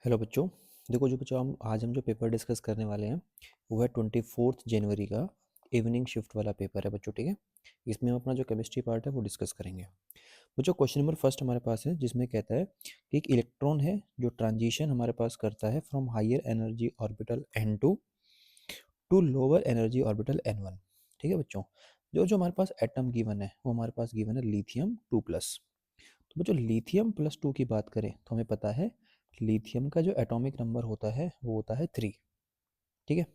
Hello बच्चों। देखो जो बच्चों हम जो पेपर डिस्कस करने वाले हैं वो है 24 जनवरी का इवनिंग शिफ्ट वाला पेपर है बच्चों। ठीक है, इसमें हम अपना जो केमिस्ट्री पार्ट है वो डिस्कस करेंगे। बच्चों क्वेश्चन नंबर फर्स्ट हमारे पास है जिसमें कहता है कि एक इलेक्ट्रॉन है जो ट्रांजिशन हमारे पास करता है from higher energy orbital N2 to lower energy orbital N1। ठीक है बच्चों, जो जो हमारे पास एटम गिवन है वो हमारे पास गिवन है लिथियम 2+। तो बच्चों लिथियम +2 की बात करें तो हमें पता है लिथियम का जो एटॉमिक नंबर होता है वो होता है 3। ठीक है,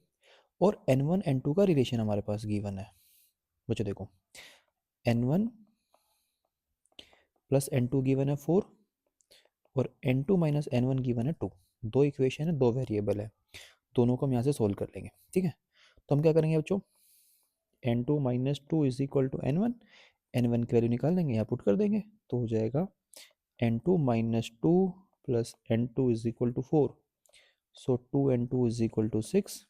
और N1 N2 का रिलेशन हमारे पास गिवन है। बच्चों देखो, N1 प्लस N2 गिवन है 4 और N2 माइनस N1 गिवन है 2। दो इक्वेशन है, दो वेरिएबल है, दोनों को हम यहाँ से सोल्व कर लेंगे। ठीक है, तो हम क्या करेंगे बच्चों, N2 minus 2 is equal to N1, N1 की वैल्यू निकाल देंगे, यहाँ पुट कर देंगे तो हो जाएगा N2 minus 2 plus N2 is equal to 4। So 2 N2 is equal to 6।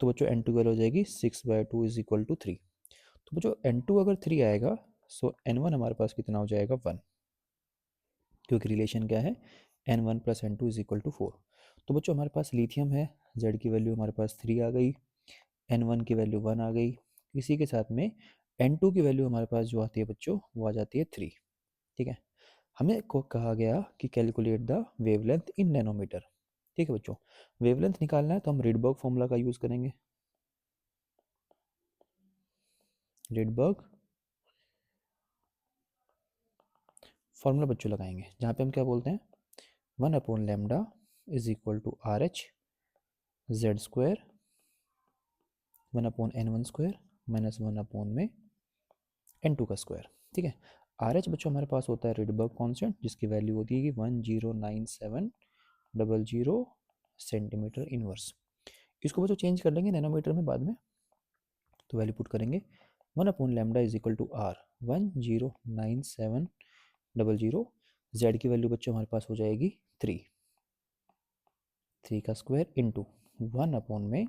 तो बच्चों N2 की वैल्यू हो जाएगी 6/2 इज इक्वल टू 3। तो बच्चों N2 अगर 3 आएगा सो N1 हमारे पास कितना हो जाएगा 1, क्योंकि रिलेशन क्या है N1 plus N2 is equal to 4। तो बच्चों हमारे पास लिथियम है, Z की वैल्यू हमारे पास 3 आ गई, N1 की वैल्यू 1 आ गई, इसी के साथ में N2 की वैल्यू हमारे पास जो आती है बच्चों वो आ जाती है 3। ठीक है, हमें को कहा गया कि calculate the wavelength in nanometer. ठीक है बच्चों, वेवलेंथ निकालना है तो हम रिडबर्ग फॉर्मूला का यूज़ करेंगे। रिडबर्ग फॉर्मूला बच्चों लगाएंगे जहाँ पे हम क्या बोलते हैं 1/λ is equal to RH Z² 1/N1² minus 1 में N2 का स्क्वायर। ठीक है, RH बच्चों हमारे पास होता है रिडबर्ग कांस्टेंट जिसकी वैल्यू होती है 109700 सेंटीमीटर इनवर्स। इसको बच्चों चेंज कर लेंगे नैनोमीटर में बाद में, तो वैल्यू पुट करेंगे 1/λ is equal to R 109700। Z की वैल्यू बच्चों हमारे पास हो जाएगी 3, 3 का स्क्वायर इंटू 1 में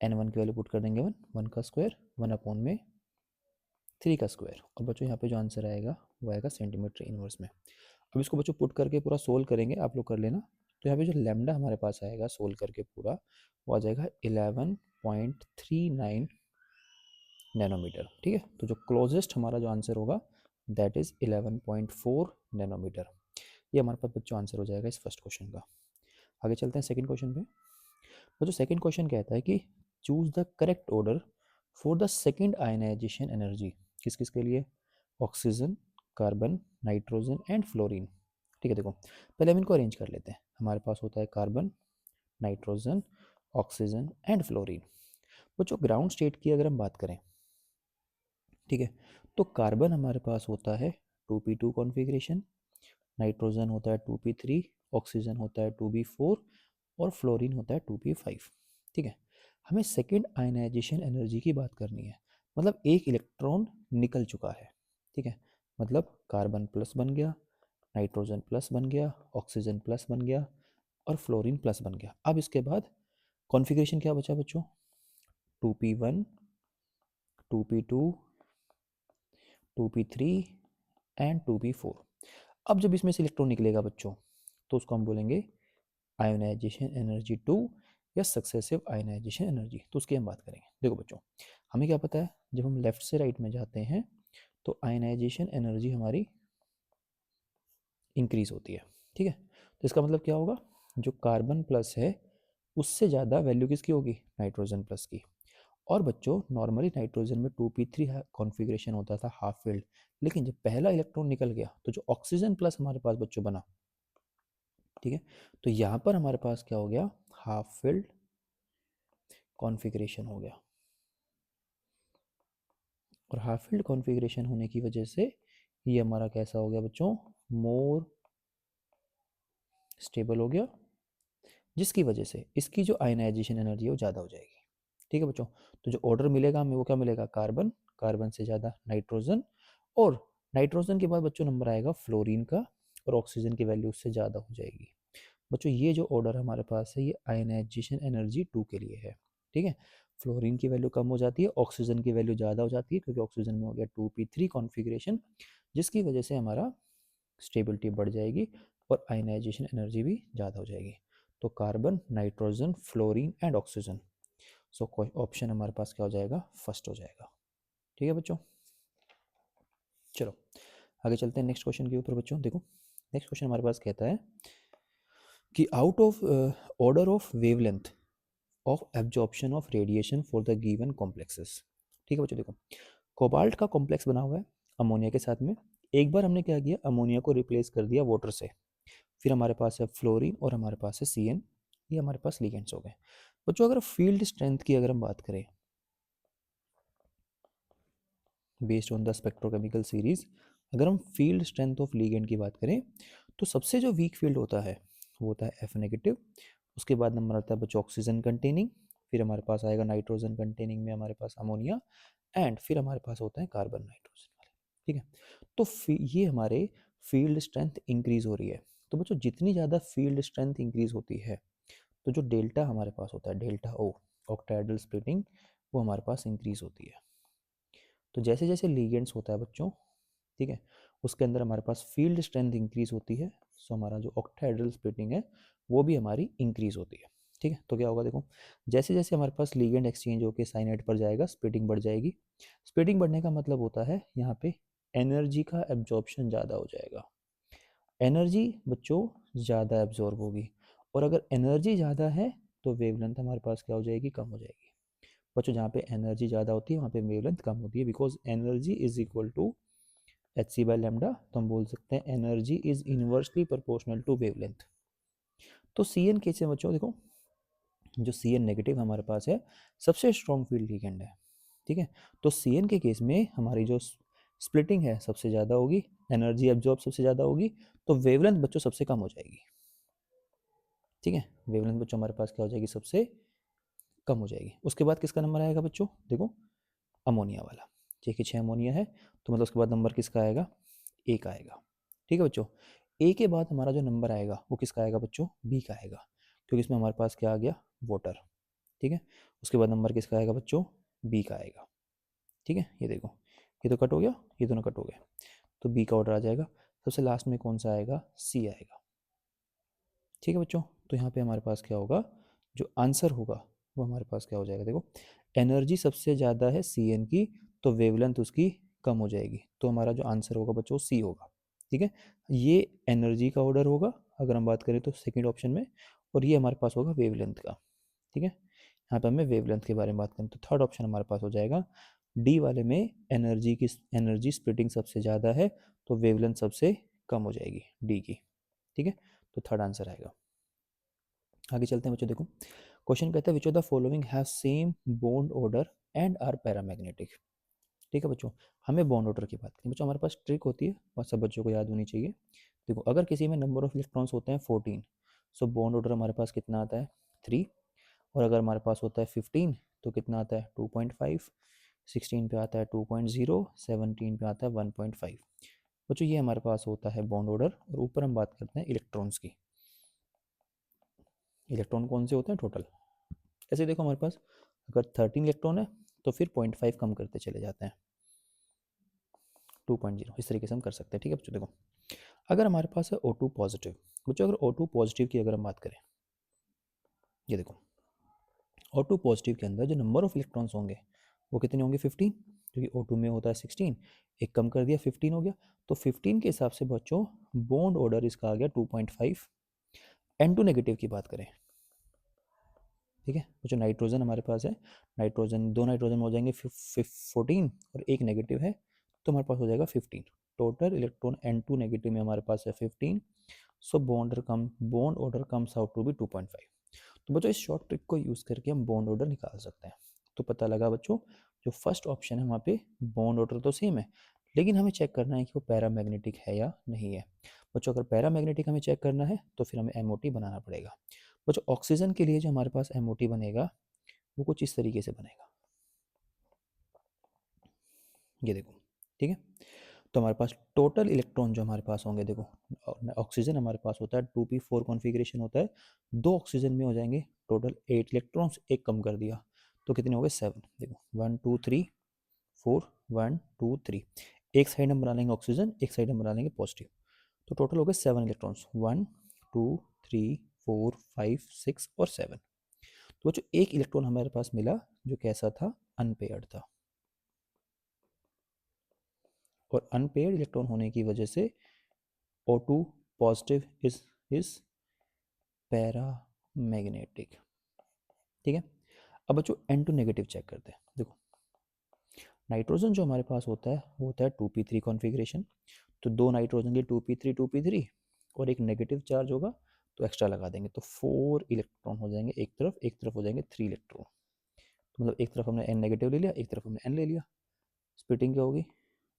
N1 की वैल्यू पुट कर देंगे 1 का स्क्वायर 1 में 3 का स्क्वायर। और बच्चों यहाँ पे जो आंसर आएगा वो आएगा सेंटीमीटर इनवर्स में। अब इसको बच्चों पुट करके पूरा सोल्व करेंगे, आप लोग कर लेना। तो यहाँ पे जो लैम्डा हमारे पास आएगा सोल्व करके पूरा वो आ जाएगा 11.39 नैनोमीटर। ठीक है, तो जो क्लोजेस्ट हमारा जो आंसर होगा दैट इज 11.4 नैनोमीटर। ये हमारे पास बच्चों आंसर हो जाएगा इस फर्स्ट क्वेश्चन का। आगे चलते हैं सेकंड क्वेश्चन पे। तो जो सेकंड क्वेश्चन कहता है कि choose the correct order for the second ionization energy. किस किस के लिए, oxygen, carbon, nitrogen and fluorine. ठीक है, देखो पहले हम इनको अरेंज कर लेते हैं। हमारे पास होता है carbon, nitrogen, oxygen and fluorine. बच्चों ग्राउंड स्टेट की अगर हम बात करें, ठीक है, तो कार्बन हमारे पास होता है 2p2 कॉन्फ़िगरेशन, नाइट्रोजन होता है 2p3, ऑक्सीजन होता है 2b4 और फ्लोरीन होता है 2p5। ठीक है, हमें सेकेंड आयनाइजेशन एनर्जी की बात करनी है, मतलब एक इलेक्ट्रॉन निकल चुका है। ठीक है, मतलब कार्बन प्लस बन गया, नाइट्रोजन प्लस बन गया, ऑक्सीजन प्लस बन गया और फ्लोरीन प्लस बन गया। अब इसके बाद कॉन्फ़िगरेशन क्या बचा बच्चों, 2p1, 2p2, 2p3 and 2p4। अब जब इसमें से इलेक्ट्रॉन निकलेगा बच्चों तो उसको हम बोलेंगे आयोनाइजेशन एनर्जी 2 या सक्सेसिव आयोनाइजेशन एनर्जी। तो उसकी हम बात करेंगे। देखो बच्चों, हमें क्या पता है जब हम लेफ्ट से राइट में जाते हैं तो आयोनाइजेशन एनर्जी हमारी इंक्रीज होती है। ठीक है, तो इसका मतलब क्या होगा, जो कार्बन प्लस है उससे ज़्यादा वैल्यू किसकी होगी, नाइट्रोजन प्लस की। और बच्चों नॉर्मली नाइट्रोजन में 2p3 कॉन्फ़िगरेशन होता था हाफ फिल्ड, लेकिन जब पहला इलेक्ट्रॉन निकल गया तो जो ऑक्सीजन प्लस हमारे पास बच्चों बना, ठीक है, तो यहाँ पर हमारे पास क्या हो गया, हाफ फिल्ड कॉन्फ़िगरेशन हो गया। और हाफ फिल्ड कॉन्फ़िगरेशन होने की वजह से ये हमारा कैसा हो गया बच्चों, मोर स्टेबल हो गया, जिसकी वजह से इसकी जो आयनाइजेशन एनर्जी है वो ज़्यादा हो जाएगी। ठीक है बच्चों, तो जो ऑर्डर मिलेगा हमें वो क्या मिलेगा, कार्बन, कार्बन से ज़्यादा नाइट्रोजन, और नाइट्रोजन के बाद बच्चों नंबर आएगा फ्लोरीन का, और ऑक्सीजन की वैल्यू उससे ज़्यादा हो जाएगी। बच्चों ये जो ऑर्डर हमारे पास है ये आयनाइजेशन एनर्जी 2 के लिए है। ठीक है, फ्लोरीन की वैल्यू कम हो जाती है, ऑक्सीजन की वैल्यू ज़्यादा हो जाती है, क्योंकि ऑक्सीजन में हो गया 2p3 कॉन्फ़िगरेशन, जिसकी वजह से हमारा स्टेबिलिटी बढ़ जाएगी और आयनाइजेशन एनर्जी भी ज़्यादा हो जाएगी। तो carbon, nitrogen, fluorine and oxygen. So option हमारे पास क्या हो जाएगा, फर्स्ट हो जाएगा। ठीक है बच्चों, चलो आगे चलते हैं नेक्स्ट क्वेश्चन के ऊपर। बच्चों देखो, नेक्स्ट क्वेश्चन हमारे पास कहता है कि out of order of wavelength of absorption of radiation for the given complexes. ठीक है बच्चों, देखो कोबाल्ट का कॉम्प्लेक्स बना हुआ है अमोनिया के साथ में। एक बार हमने क्या किया, अमोनिया को रिप्लेस कर दिया वाटर से। फिर हमारे पास है फ्लोरीन और हमारे पास है CN। ये हमारे पास लिगेंड्स हो गए। बच्चों अगर फील्ड स्ट्रेंथ की अगर हम बात करें based on the spectrochemical series, अगर हम फील्ड स्ट्रेंथ ऑफ लिगेंड की बात करें तो सबसे जो वीक फील्ड होता है वो होता है F-। उसके बाद नंबर आता है बच्चों ऑक्सीजन कंटेनिंग। फिर हमारे पास आएगा नाइट्रोजन कंटेनिंग में हमारे पास अमोनिया। एंड फिर हमारे पास होता है कार्बन नाइट्रोजन वाले। ठीक है, तो ये हमारे फील्ड स्ट्रेंथ इंक्रीज हो रही है। तो बच्चों जितनी ज़्यादा फील्ड स्ट्रेंथ इंक्रीज होती है तो जो डेल्टा हमारे पास होता है, डेल्टा O, ऑक्टाहेड्रल स्प्लिटिंग, वो हमारे पास इंक्रीज होती है। तो जैसे जैसे लीगेंड्स होता है बच्चों, ठीक है, उसके अंदर हमारे पास फील्ड स्ट्रेंथ इंक्रीज होती है। सो हमारा जो ऑक्टाहेड्रल स्प्लिटिंग है वो भी हमारी इंक्रीज होती है। ठीक है, तो क्या होगा देखो, जैसे जैसे हमारे पास लीगेंड एक्सचेंज होकर साइनाइड पर जाएगा स्प्लिटिंग बढ़ जाएगी। स्प्लिटिंग बढ़ने का मतलब होता है यहाँ पे एनर्जी का एब्जॉर्प्शन ज़्यादा हो जाएगा। एनर्जी बच्चों ज़्यादा एब्जॉर्ब होगी, और अगर एनर्जी ज़्यादा है तो वेवलेंथ हमारे पास क्या हो जाएगी, कम हो जाएगी। बच्चों जहाँ पे एनर्जी ज़्यादा होती है वहाँ पे वेवलेंथ कम होती है, because energy is equal to HC by lambda. तो हम बोल सकते हैं energy is inversely proportional to wavelength. तो CN केस में बच्चों देखो, जो CN नेगेटिव हमारे पास है सबसे स्ट्रॉन्ग फील्ड लिगेंड है। ठीक है, तो CN के केस में हमारी जो स्प्लिटिंग है सबसे ज़्यादा होगी, एनर्जी एब्जॉर्ब सबसे ज़्यादा होगी, तो वेवलेंथ बच्चों सबसे कम हो जाएगी। ठीक है, वेवलेंथ बच्चों हमारे पास क्या हो जाएगी, सबसे कम हो जाएगी। उसके बाद किसका नंबर आएगा बच्चों, देखो अमोनिया वाला। ठीक है, 6 अमोनिया है तो मतलब उसके बाद नंबर किसका आएगा, A का आएगा। ठीक है बच्चों, A के बाद हमारा जो नंबर आएगा वो किसका आएगा बच्चों, B का आएगा, क्योंकि इसमें हमारे पास क्या आ गया, वाटर। ठीक है, उसके बाद नंबर किसका आएगा बच्चों, B का आएगा। ठीक है, ये देखो ये तो कट हो गया, ये दोनों कट हो गए, तो B का ऑर्डर आ जाएगा। सबसे लास्ट में कौन सा आएगा, C आएगा। ठीक है बच्चों, तो यहाँ पे हमारे पास क्या होगा, जो आंसर होगा वो हमारे पास क्या हो जाएगा, देखो एनर्जी सबसे ज़्यादा है CN की, तो वेवलेंथ उसकी कम हो जाएगी, तो हमारा जो आंसर होगा बच्चों C होगा। ठीक है, ये एनर्जी का ऑर्डर होगा अगर हम बात करें तो सेकंड ऑप्शन में, और ये हमारे पास होगा वेवलेंथ का। ठीक है, यहाँ पे हमें वेवलेंथ के बारे में बात करें तो थर्ड ऑप्शन हमारे पास हो जाएगा D वाले में, एनर्जी स्प्लिटिंग सबसे ज़्यादा है तो वेवलेंथ सबसे कम हो जाएगी D की। ठीक है, तो थर्ड आंसर आएगा। आगे चलते हैं बच्चों, देखो क्वेश्चन कहता है which of the following have same bond order and are paramagnetic. ठीक है बच्चों, हमें बॉन्ड ऑर्डर की बात करें बच्चों, हमारे पास ट्रिक होती है और सब बच्चों को याद होनी चाहिए। देखो अगर किसी में नंबर ऑफ इलेक्ट्रॉन्स होते हैं 14, सो बॉन्ड ऑर्डर हमारे पास कितना आता है 3। और अगर हमारे पास होता है 15 तो कितना आता है 2.5, 16 पे आता है 2.0, 17 पे आता है 1.5। बच्चों ये हमारे पास होता है बॉन्ड ऑर्डर, और ऊपर हम बात करते हैं इलेक्ट्रॉन्स की। इलेक्ट्रॉन कौन से होते हैं टोटल, ऐसे देखो हमारे पास अगर 13 इलेक्ट्रॉन है तो फिर 0.5 कम करते चले जाते हैं, 2.0 इस तरीके से हम कर सकते हैं। ठीक है बच्चों, देखो अगर हमारे पास है O2 पॉजिटिव, बच्चों अगर O2 पॉजिटिव की अगर हम बात करें, ये देखो O2 पॉजिटिव के अंदर जो नंबर ऑफ इलेक्ट्रॉन्स होंगे वो कितने होंगे 15, क्योंकि O2 में होता है 16, एक कम कर दिया 15 हो गया, तो 15 के हिसाब से बच्चों बॉन्ड ऑर्डर इसका आ गया 2.5। N2 नेगेटिव की बात करें, ठीक है, जो नाइट्रोजन हमारे पास है, नाइट्रोजन दो नाइट्रोजन हो जाएंगे 14 और एक नेगेटिव है, तो हमारे पास हो जाएगा 15। टोटल इलेक्ट्रॉन N2 नेगेटिव में हमारे पास है 15। So bond order comes out to be 2.5। तो बच्चों इस शॉर्ट ट्रिक को यूज़ करके हम बॉन्ड ऑर्डर निकाल सकते हैं। तो पता लगा बच्चों, जो फर्स्ट ऑप्शन है वहाँ पे बॉन्ड ऑर्डर तो सेम है, लेकिन हमें चेक करना है कि वो पैरामैग्नेटिक है या नहीं है। बच्चों अगर पैरामैग्नेटिक हमें चेक करना है तो फिर हमें MOT बनाना पड़ेगा। बच्चों ऑक्सीजन के लिए जो हमारे पास MOT बनेगा वो कुछ इस तरीके से बनेगा, ये देखो। ठीक है, तो हमारे पास टोटल इलेक्ट्रॉन जो हमारे पास होंगे, देखो ऑक्सीजन हमारे पास होता है 2p4 कॉन्फ़िगरेशन होता है, 2 ऑक्सीजन में हो जाएंगे टोटल 8 इलेक्ट्रॉन्स, एक कम कर दिया तो कितने हो गए 7। देखो 1 2 3 4, 1 2 3, एक साइड हम बना लेंगे ऑक्सीजन, एक साइड हम बना लेंगे पॉजिटिव, तो टोटल हो गए 7 इलेक्ट्रॉन्स, 1 2 3 4 5 6 और 7। तो बच्चों एक इलेक्ट्रॉन हमारे पास मिला जो कैसा था, अनपेयर्ड था, और अनपेयर्ड इलेक्ट्रॉन होने की वजह से O2 पॉजिटिव इज पैरामैग्नेटिक। ठीक है, अब बच्चों N2 नेगेटिव चेक करते हैं। देखो नाइट्रोजन जो हमारे पास होता है वो होता है 2p3 कॉन्फ़िगरेशन, तो दो नाइट्रोजन के 2p3 और एक नेगेटिव चार्ज होगा तो एक्स्ट्रा लगा देंगे, तो 4 इलेक्ट्रॉन हो जाएंगे एक तरफ हो जाएंगे 3 इलेक्ट्रॉन। तो मतलब एक तरफ हमने N नेगेटिव ले लिया, एक तरफ हमने N ले लिया, स्प्लिटिंग क्या होगी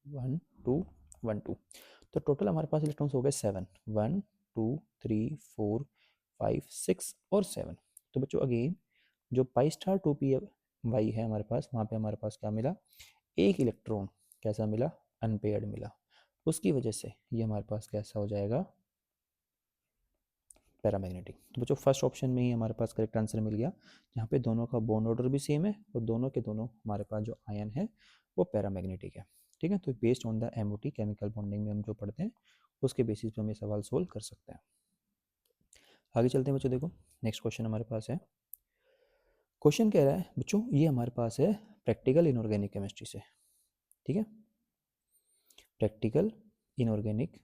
1 2 1 2। तो टोटल हमारे पास इलेक्ट्रॉन्स हो गए 7, 1 2 3 4 5 6 और 7। तो बच्चों अगेन जो पाई स्टार 2p वाई है हमारे पास, वहाँ पे हमारे पास क्या मिला, एक इलेक्ट्रॉन कैसा मिला, अनपेयर्ड मिला, उसकी वजह से ये हमारे पास कैसा हो जाएगा, पैरामैग्नेटिक। तो बच्चों फर्स्ट ऑप्शन में ही हमारे पास करेक्ट आंसर मिल गया, जहाँ पे दोनों का बॉन्ड ऑर्डर भी सेम है और दोनों के दोनों हमारे पास जो आयन है वो पैरामैग्नेटिक है। ठीक है, तो based on the MOT chemical bonding में हम जो पढ़ते हैं उसके बेसिस पे हम ये सवाल सोल्व कर सकते हैं। आगे चलते हैं बच्चों, देखो नेक्स्ट क्वेश्चन हमारे पास है। क्वेश्चन कह रहा है बच्चों, ये हमारे पास है प्रैक्टिकल इनऑर्गेनिक केमिस्ट्री से। ठीक है, प्रैक्टिकल इनऑर्गेनिक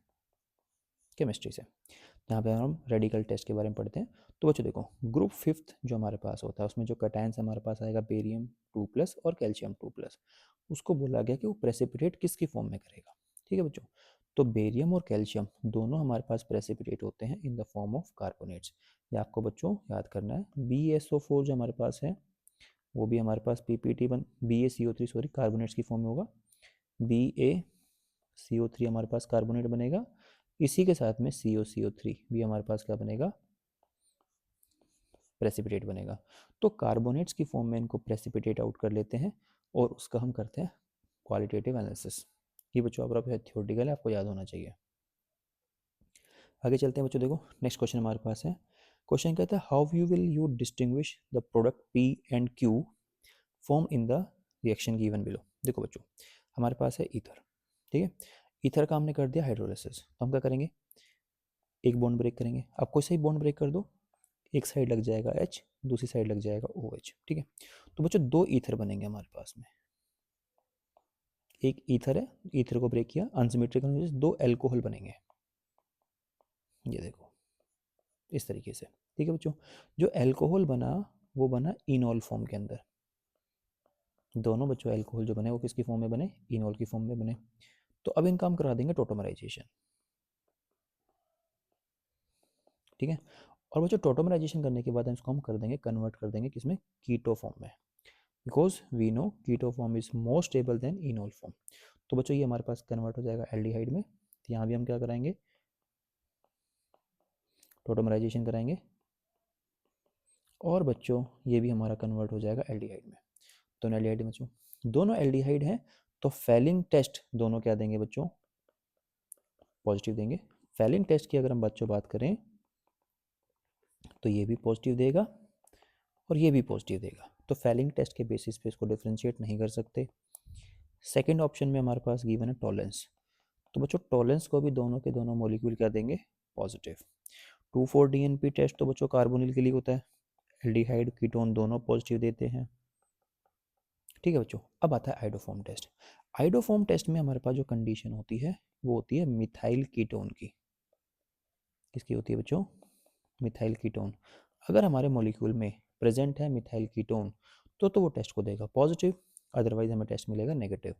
केमिस्ट्री से, यहाँ पे हम रेडिकल टेस्ट के बारे में पढ़ते हैं। तो बच्चों देखो ग्रुप 5th जो हमारे पास होता है उसमें जो कैटायंस हमारे पास आएगा बेरियम 2+ और कैल्शियम 2+, उसको बोला गया कि वो प्रेसिपिटेट किसकी फॉर्म में करेगा। ठीक है बच्चों, तो बेरियम और कैल्शियम दोनों हमारे पास प्रेसिपिटेट होते हैं in the form of carbonates. ये आपको बच्चों याद करना है। BaSO4 जो हमारे पास है वो भी हमारे पास BaCO3 सॉरी कार्बोनेट्स की फॉर्म में होगा, BaCO3 हमारे पास कार्बोनेट बनेगा, इसी के साथ में COCO3 भी हमारे पास क्या बनेगा, प्रेसिपिटेट बनेगा। तो कार्बोनेट्स की फॉर्म में इनको प्रेसिपिटेट आउट कर लेते हैं और उसका हम करते हैं क्वालिटेटिव एनालिसिस। ये बच्चों आप थ्योरेटिकल है, आपको याद होना चाहिए। आगे चलते हैं बच्चों, देखो नेक्स्ट क्वेश्चन हमारे पास है। क्वेश्चन कहता है how you will you distinguish the product P and Q form in the reaction given below. देखो बच्चों हमारे पास है ईथर। ठीक है, ईथर का हमने कर दिया हाइड्रोलिसिस, तो हम क्या करेंगे, एक बॉन्ड ब्रेक करेंगे। आप कोई सही बॉन्ड ब्रेक कर दो, एक साइड लग जाएगा H, दूसरी साइड लग जाएगा OH। ठीक है, तो बच्चों दो ईथर बनेंगे हमारे पास में, एक ईथर है, ईथर को ब्रेक किया, अनसिमेट्रिकल दो एल्कोहल बनेंगे, ये देखो इस तरीके से। ठीक है बच्चों, जो एल्कोहल बना वो बना इनॉल फॉर्म के अंदर। दोनों बच्चों एल्कोहल जो बने वो किसकी फॉर्म में बने, इनॉल की फॉर्म में बने। तो अब इनका हम करा देंगे टोटोमराइजेशन। ठीक है, और बच्चों टोटोमराइजेशन करने के बाद इसको हम कर देंगे, कन्वर्ट कर देंगे किसमें, कीटो फॉर्म में, because we know keto form is more stable than enol form. तो बच्चों ये हमारे पास कन्वर्ट हो जाएगा एल्डिहाइड में, तो यहाँ भी हम क्या कराएंगे, टोटोमराइजेशन कराएंगे, और बच्चों ये भी हमारा कन्वर्ट हो जाएगा एल्डिहाइड में। तो एल्डिहाइड बच्चों दोनों एल्डिहाइड हैं, तो फेलिंग टेस्ट दोनों क्या देंगे बच्चों, पॉजिटिव देंगे। फेलिंग टेस्ट की अगर हम बच्चों बात करें तो ये भी पॉजिटिव देगा और ये भी पॉजिटिव देगा, तो फेलिंग टेस्ट के बेसिस पे इसको डिफ्रेंशिएट नहीं कर सकते। सेकंड ऑप्शन में हमारे पास गिवन है टॉलेंस, तो बच्चों टॉलेंस को भी दोनों के दोनों मॉलिक्यूल क्या देंगे, पॉजिटिव। 2,4-DNP टेस्ट तो बच्चों कार्बोनिल के लिए होता है, एल्डिहाइड कीटोन दोनों पॉजिटिव देते हैं। ठीक है बच्चों, अब आता है आइडोफॉर्म टेस्ट। आइडोफॉर्म टेस्ट में हमारे पास जो कंडीशन होती है वो होती है मिथाइल कीटोन की। किसकी होती है बच्चों, मिथाइल कीटोन। अगर हमारे मॉलिक्यूल में प्रेजेंट है मिथाइल कीटोन तो वो टेस्ट को देगा पॉजिटिव, अदरवाइज हमें टेस्ट मिलेगा नेगेटिव।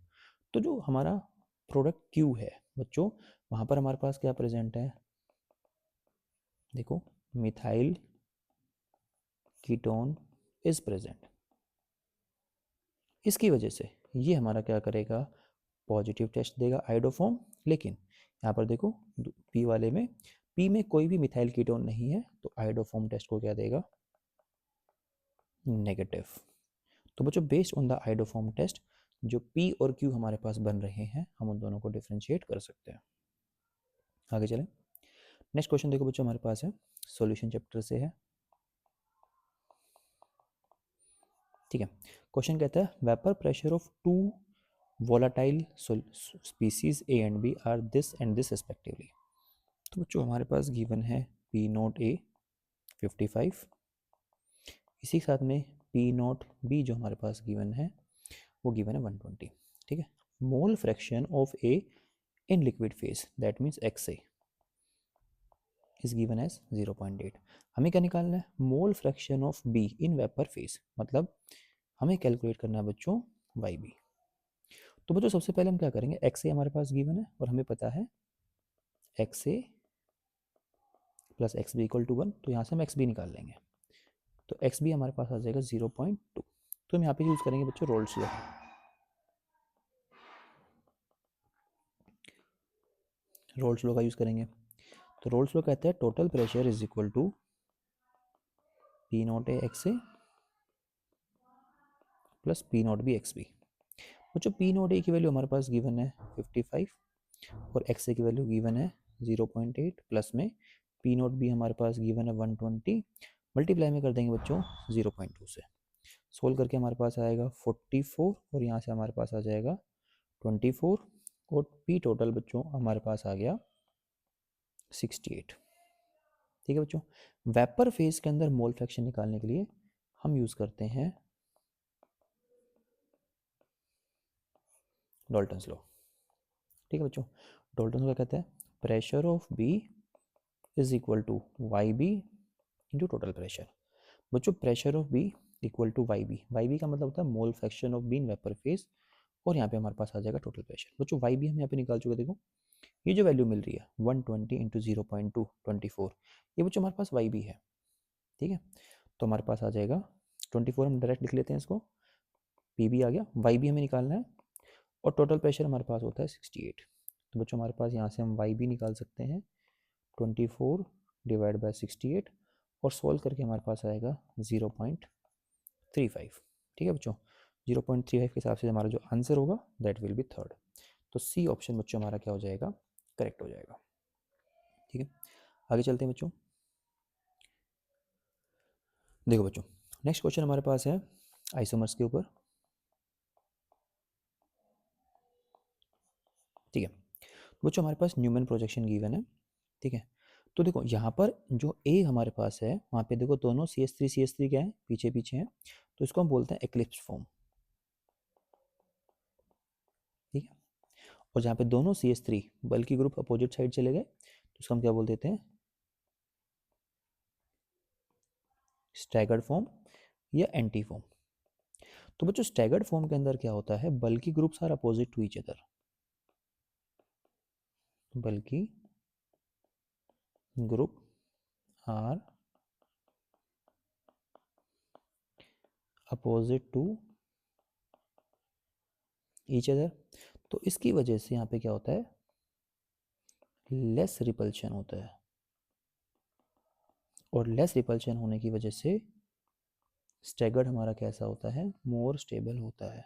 तो जो हमारा प्रोडक्ट Q है बच्चों, वहाँ पर हमारे पास क्या प्रेजेंट है, देखो मिथाइल कीटोन इज प्रेजेंट, इसकी वजह से ये हमारा क्या करेगा, पॉजिटिव टेस्ट देगा आइडोफॉर्म। लेकिन यहाँ पर देखो P वाले में, P में कोई भी मिथाइल कीटोन नहीं है, तो आइडोफॉर्म टेस्ट को क्या देगा, नेगेटिव। तो बच्चों based on the iodoform test जो P और Q हमारे पास बन रहे हैं हम उन दोनों को डिफ्रेंशिएट कर सकते हैं। आगे चलें, नेक्स्ट क्वेश्चन देखो बच्चों हमारे पास है, सॉल्यूशन चैप्टर से है। ठीक है, क्वेश्चन कहता है vapour pressure of two volatile species A and B are this and this respectively। तो बच्चों हमारे पास गिवन है पी नोट ए 55, इसी के साथ में पी नोट बी जो हमारे पास गिवन है वो गिवन है 120, ठीक है। Mole fraction of A in liquid phase that means x A is given as 0.8। हमें क्या निकालना है, mole fraction of B in vapour phase, मतलब हमें कैलकुलेट करना है बच्चों वाई बी। तो बच्चों सबसे पहले हम क्या करेंगे, एक्स ए हमारे पास गिवन है और हमें पता है x A plus x B equal to 1, तो यहाँ से हम एक्स बी निकाल लेंगे। तो एक्स बी हमारे पास आ जाएगा 0.2। तो हम यहाँ पे यूज़ करेंगे बच्चों रोल्स लॉ। रोल्स लॉ का यूज़ करेंगे। तो रोल्स लॉ कहता है total pressure is equal to p naught A x A plus p naught B x B. बच्चों पी नॉट ए की वैल्यू हमारे पास गिवन है 55 और एक्स ए की वैल्यू गिवन है 0.8 प्लस में पी नॉट बी हमारे पास गिवन है 120, मल्टीप्लाई में कर देंगे बच्चों 0.2 से। सोल्व करके हमारे पास आएगा 44 और यहाँ से हमारे पास आ जाएगा 24 और पी टोटल बच्चों हमारे पास आ गया 68। ठीक है बच्चों, वेपर फेज के अंदर मोल फ्रैक्शन निकालने के लिए हम यूज़ करते हैं डाल्टन्स लॉ। ठीक है बच्चों, डाल्टन्स लॉ कहता है pressure of B is equal to Y B into total pressure. बच्चों pressure of B equal to Y B का मतलब होता है mole fraction of B in vapour phase, और यहाँ पे हमारे पास आ जाएगा टोटल प्रेशर। बच्चों वाई बी हम यहाँ पे निकाल चुके, देखो ये जो वैल्यू मिल रही है 120 इंटू 0.2 24, ये बच्चों हमारे पास वाई बी है। ठीक है, तो हमारे पास आ जाएगा 24, हम डायरेक्ट लिख लेते हैं इसको, पी बी आ गया, वाई बी हमें निकालना है और टोटल प्रेशर हमारे पास होता है 68। तो बच्चों हमारे पास यहाँ से हम वाई बी निकाल सकते हैं 24 डिवाइड बाय 68 और सोल्व करके हमारे पास आएगा 0.35। ठीक है बच्चों, 0.35 के हिसाब से हमारा जो आंसर होगा दैट विल बी थर्ड। तो सी ऑप्शन बच्चों हमारा क्या हो जाएगा, करेक्ट हो जाएगा। ठीक है, आगे चलते हैं बच्चों। देखो बच्चों नेक्स्ट क्वेश्चन हमारे पास है आइसोमर्स के ऊपर। ठीक है, तो बच्चों हमारे पास न्यूमैन प्रोजेक्शन गिवन है। ठीक है, तो देखो यहाँ पर जो ए हमारे पास है वहाँ पे देखो दोनों CH3 क्या है, पीछे पीछे हैं, तो इसको हम बोलते हैं एक्लिप्स फॉर्म। ठीक है, और जहाँ पे दोनों CH3 बल्कि ग्रुप अपोजिट साइड चले गए तो इसको हम क्या बोल देते हैं, स्टैगर्ड फॉर्म या एंटी फॉर्म। तो बच्चों स्टैगर्ड फॉर्म के अंदर क्या होता है, बल्कि groups are opposite to each other, बल्कि group are opposite to each other. तो इसकी वजह से यहाँ पे क्या होता है, लेस रिपल्शन होता है, और लेस रिपल्शन होने की वजह से स्टैगर्ड हमारा कैसा होता है, मोर स्टेबल होता है।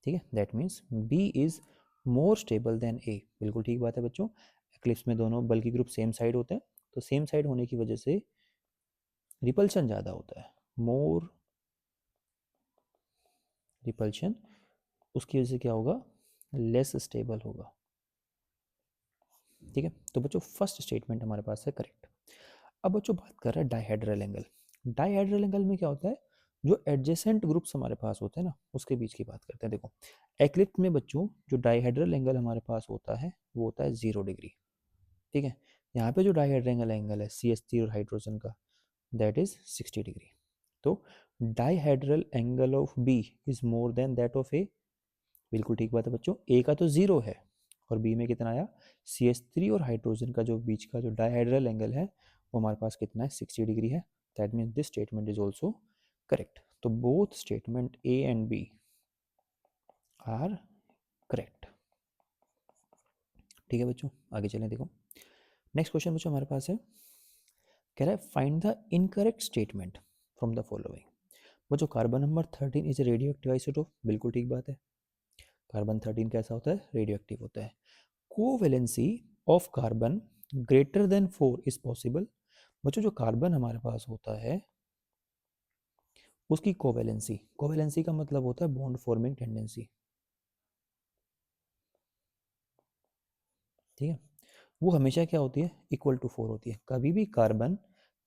ठीक है, that means B is more stable than A. बिल्कुल ठीक बात है बच्चों, एक्लिप्स में दोनों बल्कि ग्रुप सेम साइड होते हैं, तो सेम साइड होने की वजह से रिपल्शन ज़्यादा होता है, मोर रिपल्शन, उसकी वजह से क्या होगा, लेस स्टेबल होगा। ठीक है, तो बच्चों फर्स्ट स्टेटमेंट हमारे पास है करेक्ट। अब बच्चों बात कर रहे हैं डाइहेड्रल एंगल। डाइहेड्रल एंगल में क्या होता है, जो एडजेसेंट ग्रुप्स हमारे पास होते हैं ना उसके बीच की बात करते हैं। देखो एक्लिप्स में बच्चों जो डाइहेड्रल एंगल हमारे पास होता है वो होता है 0 डिग्री। ठीक है, यहाँ पे जो डाइहेड्रल एंगल है CH3 और हाइड्रोजन का दैट इज 60 डिग्री। तो dihedral angle of B is more than that of A. बिल्कुल ठीक बात है बच्चों, ए का तो 0 है और बी में कितना आया, CH3 और हाइड्रोजन का जो बीच का जो डाइहेड्रल एंगल है वो हमारे पास कितना है, 60 डिग्री है। That means this statement is also correct. तो both statement A and B are correct. ठीक है बच्चों, आगे चलें। देखो नेक्स्ट क्वेश्चन बच्चों हमारे पास है, कह रहा है find the incorrect statement from the following. बच्चों carbon number 13 is radioactive isotope, बिल्कुल ठीक बात है, कार्बन 13 कैसा होता है, रेडियो एक्टिव होता है। Covalency of carbon greater than 4 is possible. बच्चों जो कार्बन हमारे पास होता है उसकी कोवेलेंसी, कोवेलेंसी का मतलब होता है बॉन्ड फॉर्मिंग टेंडेंसी। ठीक है, वो हमेशा क्या होती है, इक्वल टू 4 होती है। कभी भी कार्बन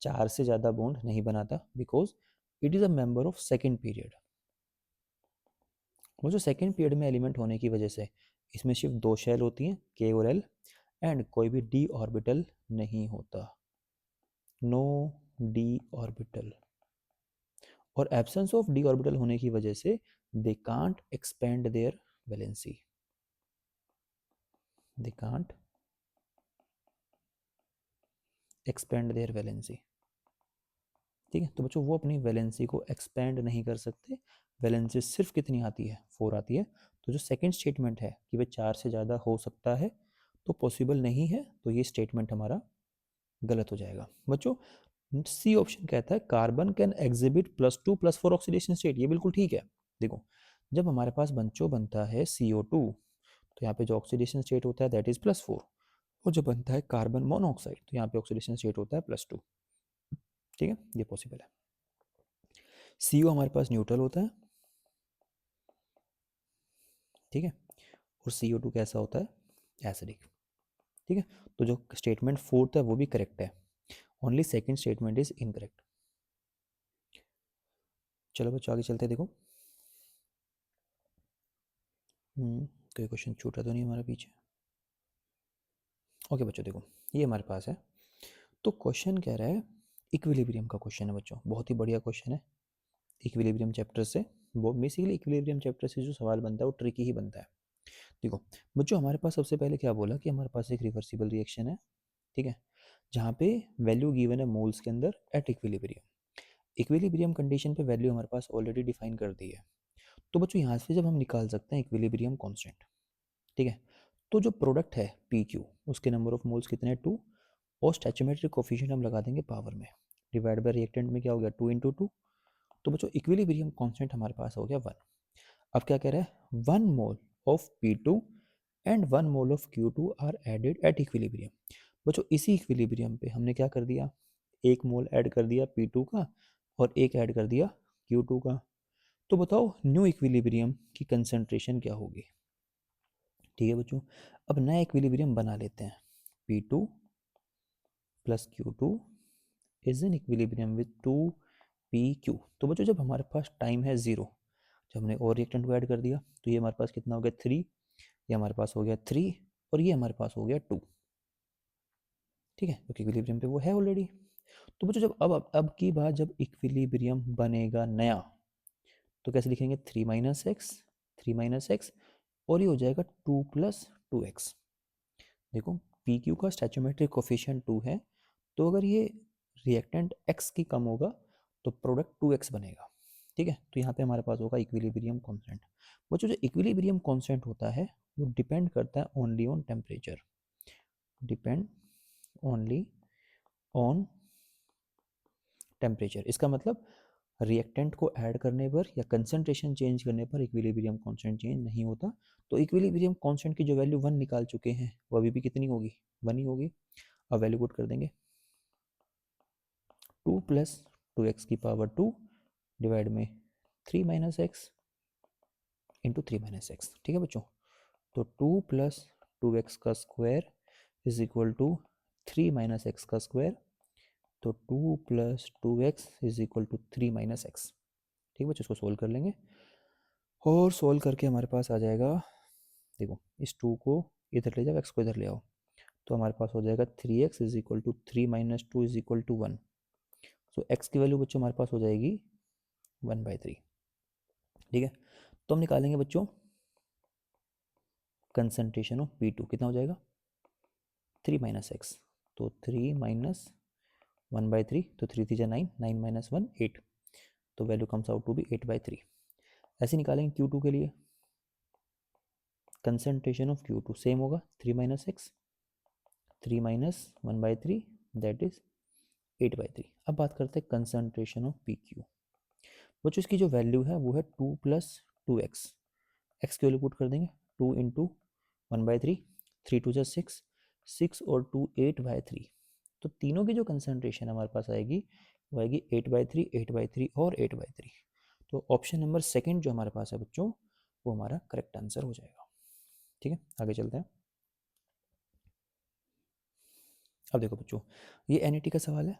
4 से ज़्यादा बॉन्ड नहीं बनाता, because it is a member of second period. वो जो सेकेंड पीरियड में एलिमेंट होने की वजह से इसमें सिर्फ 2 शेल होती हैं, के और एल, एंड कोई भी डी ऑर्बिटल नहीं होता, नो डी ऑर्बिटल। और एब्सेंस ऑफ डी ऑर्बिटल होने की वजह से they can't expand their valency, they can't expand their valency. ठीक है, तो बच्चों वो अपनी वैलेंसी को एक्सपेंड नहीं कर सकते। वैलेंसी सिर्फ कितनी आती है, 4 आती है। तो जो सेकंड स्टेटमेंट है कि वह 4 से ज़्यादा हो सकता है, तो पॉसिबल नहीं है, तो ये स्टेटमेंट हमारा गलत हो जाएगा। बच्चों सी ऑप्शन कहता है carbon can exhibit +2+4 oxidation state. ये बिल्कुल ठीक है। देखो, जब हमारे पास बंचो बनता है CO2, तो यहाँ पे जो ऑक्सीडेशन स्टेट होता है दैट इज +4, और जो बनता है कार्बन मोनोऑक्साइड, तो यहाँ पे ऑक्सीडेशन स्टेट होता है +2। ठीक है, ये पॉसिबल है। CO हमारे पास न्यूट्रल होता है, ठीक है, और CO2 कैसा होता है, एसिडिक। ठीक है, तो जो स्टेटमेंट फोर्थ है वो भी करेक्ट है, only second statement is incorrect. चलो बच्चों आगे चलते हैं। देखो कोई क्वेश्चन छूटा तो नहीं हमारा पीछे। ओके बच्चों, देखो ये हमारे पास है। तो क्वेश्चन कह रहा है, इक्विलिब्रियम का क्वेश्चन है बच्चों, बहुत ही बढ़िया क्वेश्चन है। इक्विलिब्रियम चैप्टर से, वो बेसिकली इक्विलिब्रियम चैप्टर से जो सवाल बनता है वो ट्रिकी ही बनता है। देखो बच्चों, हमारे पास सबसे पहले क्या बोला कि हमारे पास एक रिवर्सिबल रिएक्शन है, ठीक है, जहाँ पे वैल्यू गिवन है मोल्स के अंदर एट इक्विलिब्रियम। इक्विलिब्रियम कंडीशन पे वैल्यू हमारे पास ऑलरेडी डिफाइन कर दी है। तो बच्चों यहाँ से जब हम निकाल सकते हैं इक्विलिब्रियम कांस्टेंट, ठीक है, तो जो प्रोडक्ट है पी क्यू, उसके नंबर ऑफ मोल्स कितने हैं 2, और स्टैचोमेट्रिक कोफिशिएंट हम लगा देंगे पावर में, डिवाइड बाय रिएक्टेंट में क्या हो गया 2 × 2। तो बच्चों इक्विलिब्रियम कांस्टेंट हमारे पास हो गया 1। अब क्या कह रहा है, 1 mole of P2 and 1 mole of Q2 are added at equilibrium. बच्चों इसी इक्विलिब्रियम पे हमने क्या कर दिया, 1 मोल ऐड कर दिया P2 का और 1 ऐड कर दिया Q2 का। तो बताओ न्यू इक्विलिब्रियम की कंसंट्रेशन क्या होगी। ठीक है बच्चों, अब नया इक्विलिब्रियम बना लेते हैं। P2 plus Q2 is in equilibrium with 2PQ। तो बच्चों जब हमारे पास टाइम है 0, जब हमने और रिएक्टेंट को ऐड कर दिया, तो ये हमारे पास कितना हो गया 3, ये हमारे पास हो गया 3, और ये हमारे पास हो गया 2। ठीक है, क्योंकि इक्विलिब्रियम पे वो है ऑलरेडी। तो बच्चों जब अब की बात, जब इक्विलिब्रियम बनेगा नया, तो कैसे लिखेंगे 3 - x, और ये हो जाएगा 2 + 2x। देखो पी क्यू का स्टैचोमेट्रिक कोफिशिएंट 2 है, तो अगर ये रिएक्टेंट x की कम होगा तो प्रोडक्ट 2x बनेगा। ठीक है, तो यहाँ पे हमारे पास होगा इक्विलिब्रियम कांस्टेंट। बच्चों जो इक्विलिब्रियम कांस्टेंट होता है वो डिपेंड करता है only on temperature, depend only on temperature. इसका मतलब रिएक्टेंट को ऐड करने पर या कंसंट्रेशन चेंज करने पर इक्विलिब्रियम कांस्टेंट चेंज नहीं होता। तो इक्विलिब्रियम कांस्टेंट की जो वैल्यू 1 निकाल चुके हैं, वो अभी भी कितनी होगी, 1 ही होगी। अब वैल्यू पुट कर देंगे, 2 + 2x की पावर 2 डिवाइड में 3 - x इंटू 3 - x। ठीक है बच्चों, तो 2 + 2x का square is equal to 3 - x का स्क्वायर। तो 2 + 2x is equal to 3 - x। ठीक है बच्चों, इसको सोल्व कर लेंगे, और सोल्व करके हमारे पास आ जाएगा, देखो इस 2 को इधर ले जाओ, x को इधर ले आओ, तो हमारे पास हो जाएगा 3x is equal to 3 - 2 is equal to 1। So x की वैल्यू बच्चों हमारे पास हो जाएगी 1/3। ठीक है, तो हम निकालेंगे बच्चों कंसंट्रेशन ऑफ P2, कितना हो जाएगा 3 - x, तो 3 - 1/3, तो 3 3 9, 9 - 1 8, तो value comes out to be 8/3। ऐसे निकालेंगे Q2 के लिए, कंसंट्रेशन ऑफ Q2 सेम होगा 3 - x, 3 - 1/3 दैट इज 8/3। अब बात करते हैं कंसंट्रेशन ऑफ PQ। बच्चों इसकी जो वैल्यू है वो है 2 + 2x, x की वैल्यू पुट कर देंगे, 2 × 1/3, 3 2 6, 6 और 2 8/3। तो तीनों की जो कंसंट्रेशन हमारे पास आएगी वो आएगी 8/3, 8/3 और 8/3। तो ऑप्शन नंबर सेकंड जो हमारे पास है बच्चों, वो हमारा करेक्ट आंसर हो जाएगा। ठीक है, आगे चलते हैं। अब देखो बच्चों, ये NET का सवाल है।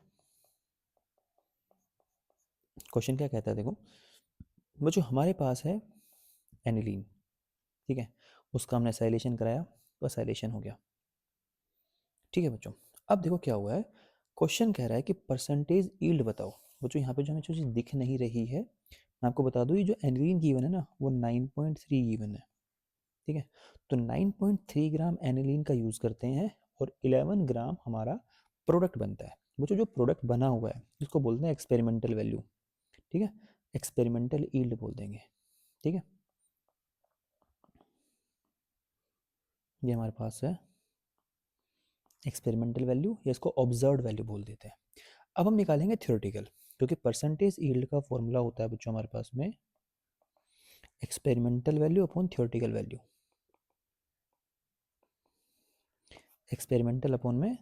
क्वेश्चन क्या कहता है, देखो बच्चों हमारे पास है एनिलीन, ठीक है, उसका हमने साइलेशन कराया तो साइलेशन हो गया, ठीक है बच्चों। अब देखो क्या हुआ है, क्वेश्चन कह रहा है कि परसेंटेज यील्ड बताओ। बच्चों यहाँ पे जो हमें जो चीज़ दिख नहीं रही है, मैं आपको बता दूँ, ये जो एनिलीन गिवन है ना वो 9.3 गिवन है, ठीक है। तो 9.3 ग्राम एनिलीन का यूज़ करते हैं और 11 ग्राम हमारा प्रोडक्ट बनता है। बच्चों जो प्रोडक्ट बना हुआ है इसको बोलते हैं एक्सपेरिमेंटल वैल्यू, ठीक है, एक्सपेरिमेंटल यील्ड बोल देंगे, ठीक है। ये हमारे पास है एक्सपेरिमेंटल वैल्यू, या इसको ऑब्जर्व्ड वैल्यू बोल देते हैं। अब हम निकालेंगे थ्योरेटिकल, क्योंकि परसेंटेज यील्ड का फॉर्मूला होता है बच्चों हमारे पास में experimental value upon theoretical value, experimental upon में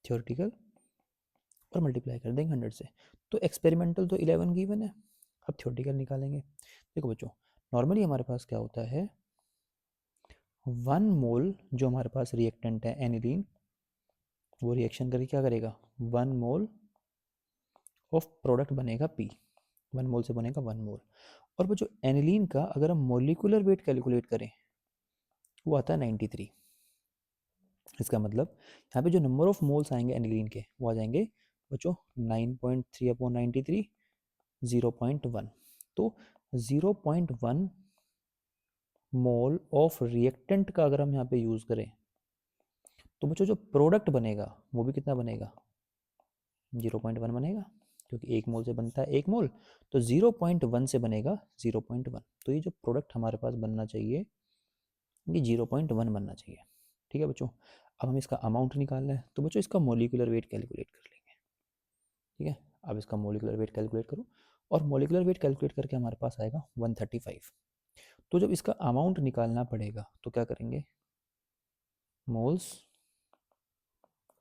थ्योरेटिकल और मल्टीप्लाई कर देंगे 100 से। तो एक्सपेरिमेंटल तो 11 गिवन है, अब थ्योरेटिकल निकालेंगे। देखो बच्चों, नॉर्मली हमारे पास क्या होता है, 1 मोल जो हमारे पास रिएक्टेंट है एनिलीन, वो रिएक्शन करके क्या करेगा, 1 मोल ऑफ प्रोडक्ट बनेगा P, 1 मोल से बनेगा 1 मोल। और वो जो एनिलीन का अगर हम मोलिकुलर वेट कैलकुलेट करें वो आता है 93। इसका मतलब यहाँ पे जो नंबर ऑफ मोल्स आएंगे एनिलीन के वो आ जाएंगे बच्चों 9.3 अपॉन 93, 0.1। तो 0.1 मोल ऑफ रिएक्टेंट का अगर हम यहाँ पे यूज़ करें तो बच्चों जो प्रोडक्ट बनेगा वो भी कितना बनेगा, 0.1 बनेगा, क्योंकि 1 मोल से बनता है 1 मोल, तो 0.1 से बनेगा 0.1। तो ये जो प्रोडक्ट हमारे पास बनना चाहिए ये 0.1 बनना चाहिए, ठीक है बच्चों। अब हम इसका अमाउंट निकालना है, तो बच्चों इसका मोलिकुलर वेट कैलकुलेट कर लेंगे, ठीक है। अब इसका मोलिकुलर वेट कैलकुलेट करो, और मोलिकुलर वेट कैलकुलेट करके हमारे पास आएगा 135। तो जब इसका अमाउंट निकालना पड़ेगा तो क्या करेंगे, moles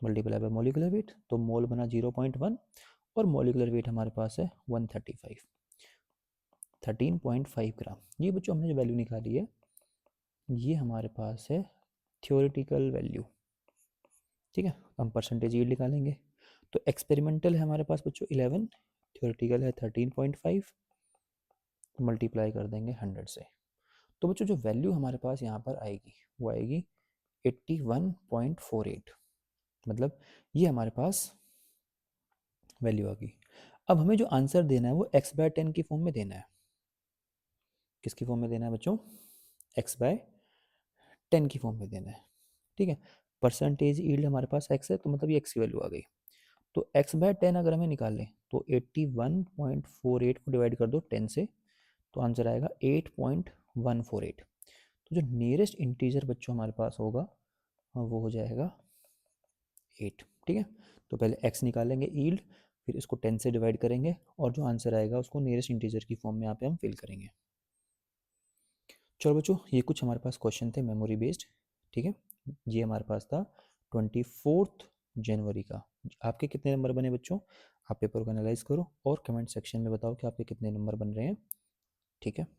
multiply by molecular weight, तो मोल बना 0.1 और मोलिकुलर वेट हमारे पास है 135, 13.5 ग्राम। ये बच्चों हमने जो वैल्यू निकाली है ये हमारे पास है थ्योरेटिकल वैल्यू, ठीक है। हम परसेंटेज यील्ड निकालेंगे, तो एक्सपेरिमेंटल है हमारे पास बच्चों 11, थ्योरेटिकल है 13.5, मल्टीप्लाई कर देंगे 100 से। तो बच्चों जो वैल्यू हमारे पास यहाँ पर आएगी वो आएगी 81.48, मतलब ये हमारे पास वैल्यू आ गई। अब हमें जो आंसर देना है वो x/10 की फॉर्म में देना है। किसकी फॉर्म में देना है बच्चों, x/10 की फॉर्म में देना है, ठीक है। परसेंटेज यील्ड हमारे पास x है, तो मतलब ये x की वैल्यू आ गई। तो x/10 अगर हमें निकाल लें तो 81.48 को डिवाइड कर दो 10 से, तो आंसर आएगा 8.148। तो जो नियरेस्ट इंटीजर बच्चों हमारे पास होगा वो हो जाएगा 8, ठीक है। तो पहले x निकालेंगे यील्ड, फिर इसको 10 से डिवाइड करेंगे और जो आंसर आएगा उसको नियरेस्ट इंटीजर की फॉर्म में यहाँ पे हम फिल करेंगे। चलो बच्चों, ये कुछ हमारे पास क्वेश्चन थे मेमोरी बेस्ड, ठीक है। ये हमारे पास था 24 जनवरी का। आपके कितने नंबर बने बच्चों, आप पेपर को एनालाइज करो और कमेंट सेक्शन में बताओ कि आपके कितने नंबर बन रहे हैं, ठीक है।